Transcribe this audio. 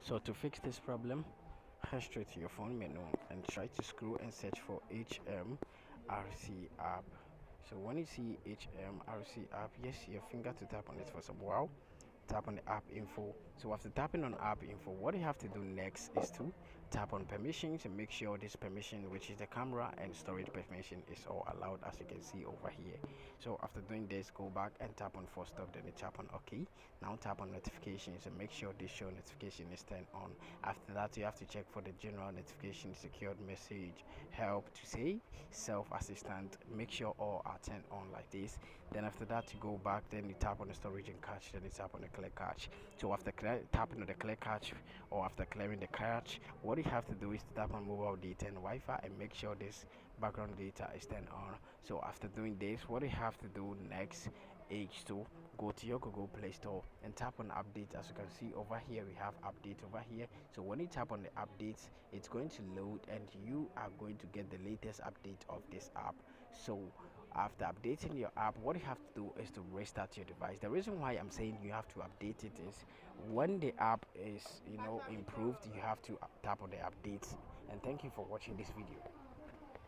So to fix this problem, head straight to your phone menu and try to scroll and search for HMRC app. So when you see HMRC app, yes, your finger to tap on it for some while. Tap on the app info. So after tapping on app info, what you have to do next is to tap on permissions and make sure this permission, which is the camera and storage permission, is all allowed, as you can see over here. So after doing this, go back and tap on force stop, then you tap on OK. Now tap on notifications and make sure this show notification is turned on. After that, you have to check for the general notification, secured message, help to save, self assistant. Make sure all are turned on like this. Then after that, you go back, then you tap on the storage and cache, then you tap on the clear cache. So after tapping on the clear cache, or after clearing the cache, what you have to do is to tap on mobile data and Wi-Fi and make sure this background data is turned on. So after doing this, what you have to do next is to go to your Google Play Store and tap on update. As you can see over here, we have update over here. So when you tap on the updates, it's going to load and you are going to get the latest update of this app. So after updating your app, what you have to do is to restart your device. The reason why I'm saying you have to update it is when the app is improved, you have to tap on the updates. And thank you for watching this video.